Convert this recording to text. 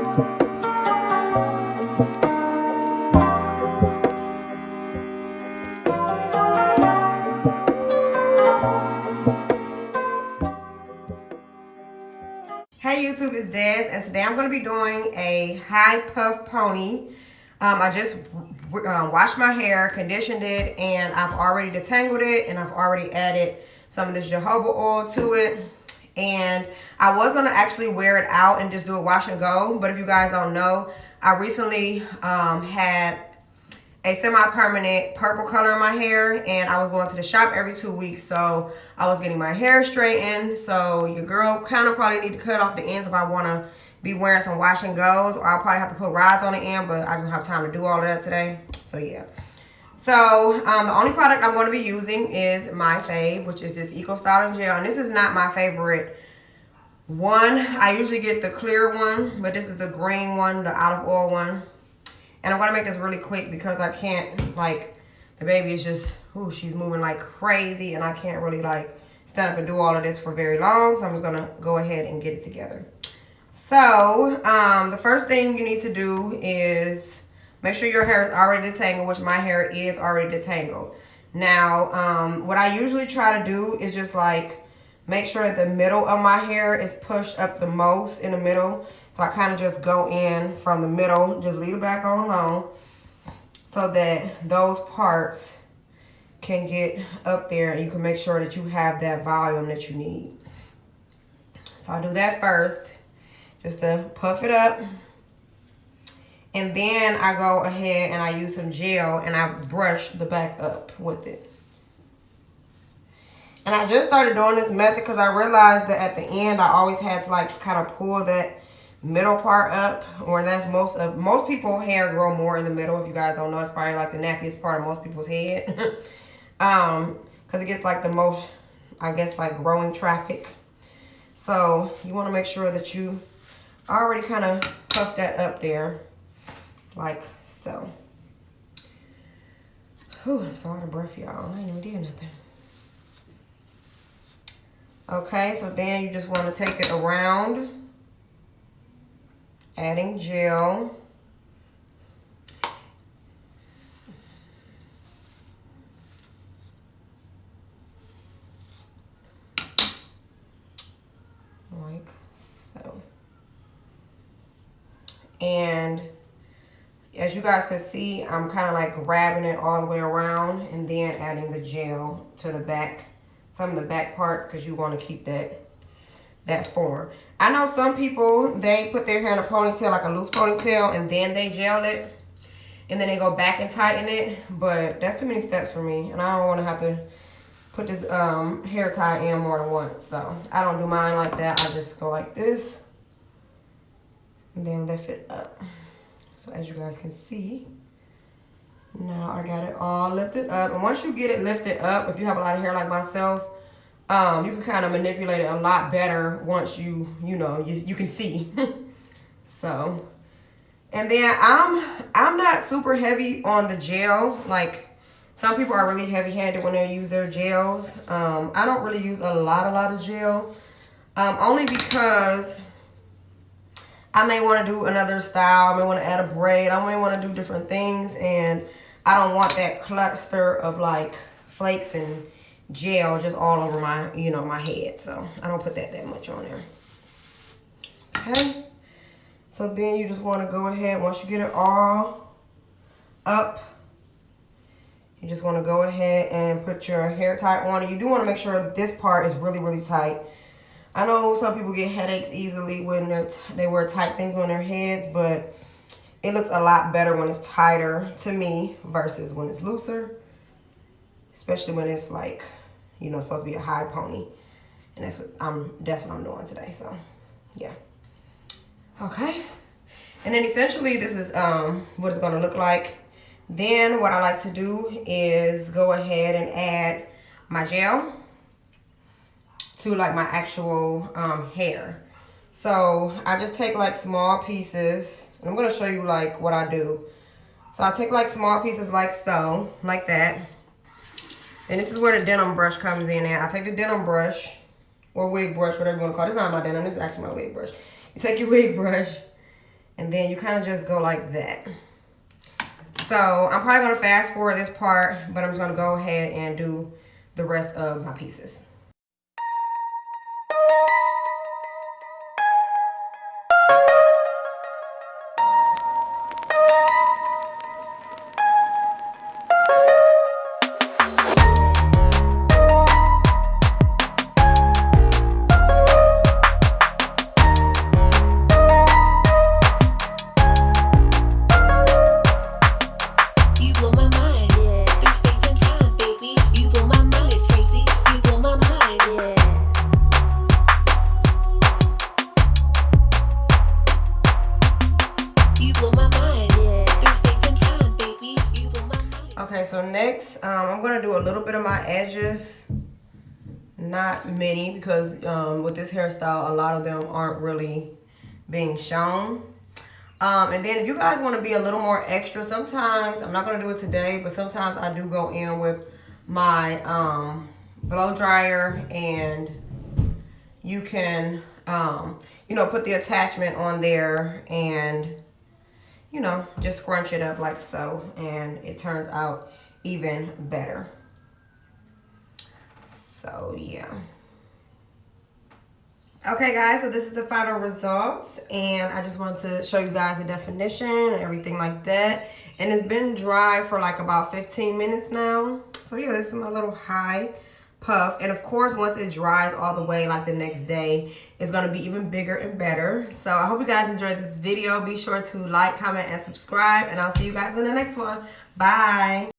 Hey YouTube, it's Des, and today I'm going to be doing a high puff pony. I just washed my hair, conditioned it, and I've already detangled it, and I've already added some of this jojoba oil to it. And I was going to actually wear it out and just do a wash and go, but if you guys don't know, I recently had a semi-permanent purple color in my hair, and I was going to the shop every 2 weeks, so I was getting my hair straightened. So your girl kind of probably need to cut off the ends if I want to be wearing some wash and goes, or I'll probably have to put rods on the end, but I just don't have time to do all of that today. So yeah. So the only product I'm going to be using is my fave, which is this Eco Styling Gel, and this is not my favorite one. I usually get the clear one, but this is the green one, the olive oil one. And I'm going to make this really quick because I can't, like, the baby is just, ooh, she's moving like crazy, and I can't really, like, stand up and do all of this for very long. So I'm just going to go ahead and get it together. So the first thing you need to do is make sure your hair is already detangled, which my hair is already detangled. Now, what I usually try to do is just, like, make sure that the middle of my hair is pushed up the most in the middle. So I kind of just go in from the middle, just leave it back on alone so that those parts can get up there and you can make sure that you have that volume that you need. So I do that first, just to puff it up. And then I go ahead and I use some gel and I brush the back up with it. And I just started doing this method because I realized that at the end I always had to, like, kind of pull that middle part up, or that's most people's hair grow more in the middle. If you guys don't know, it's probably like the nappiest part of most people's head. Because it gets like the most, I guess, like growing traffic. So you want to make sure that you already kind of puff that up there like so. Whew, I'm so out of breath, y'all. I ain't even did nothing. Okay, so then you just want to take it around, adding gel. Like so. And as you guys can see, I'm kind of like grabbing it all the way around and then adding the gel to the back, some of the back parts, because you want to keep that form. I know some people, they put their hair in a ponytail, like a loose ponytail, and then they gel it. And then they go back and tighten it. But that's too many steps for me. And I don't want to have to put this hair tie in more than once. So I don't do mine like that. I just go like this. And then lift it up. So as you guys can see, now I got it all lifted up. And once you get it lifted up, if you have a lot of hair like myself, you can kind of manipulate it a lot better once you can see. So, and then I'm not super heavy on the gel. Like, some people are really heavy-handed when they use their gels. I don't really use a lot of gel, only because I may want to do another style. I may want to add a braid. I may want to do different things, and I don't want that cluster of like flakes and gel just all over my, my head. So I don't put that much on there. Okay. So then you just want to go ahead, once you get it all up, you just want to go ahead and put your hair tie on. And you do want to make sure that this part is really, really tight. I know some people get headaches easily when they wear tight things on their heads, but it looks a lot better when it's tighter to me versus when it's looser. Especially when it's like, supposed to be a high pony. And that's what I'm doing today. So yeah. Okay. And then essentially this is what it's gonna look like. Then what I like to do is go ahead and add my gel to like my actual hair. So I just take like small pieces, and I'm gonna show you like what I do. So I take like small pieces like so, like that. And this is where the denim brush comes in at. I take the denim brush, or wig brush, whatever you want to call it. It's not my denim, this is actually my wig brush. You take your wig brush, And then you kind of just go like that. So I'm probably going to fast forward this part, but I'm just going to go ahead and do the rest of my pieces. Okay, so next, I'm going to do a little bit of my edges. Not many, because with this hairstyle, a lot of them aren't really being shown. And then if you guys want to be a little more extra, sometimes, I'm not going to do it today, but sometimes I do go in with my blow dryer, and you can, you know, put the attachment on there and, you know, just scrunch it up like so, and it turns out even better. So yeah. Okay guys, so this is the final results, and I just wanted to show you guys the definition and everything like that. And it's been dry for like about 15 minutes now. So yeah, this is my little high puff. And of course, once it dries all the way, like the next day, it's going to be even bigger and better. So I hope you guys enjoyed this video. Be sure to like, comment, and subscribe, and I'll see you guys in the next one. Bye.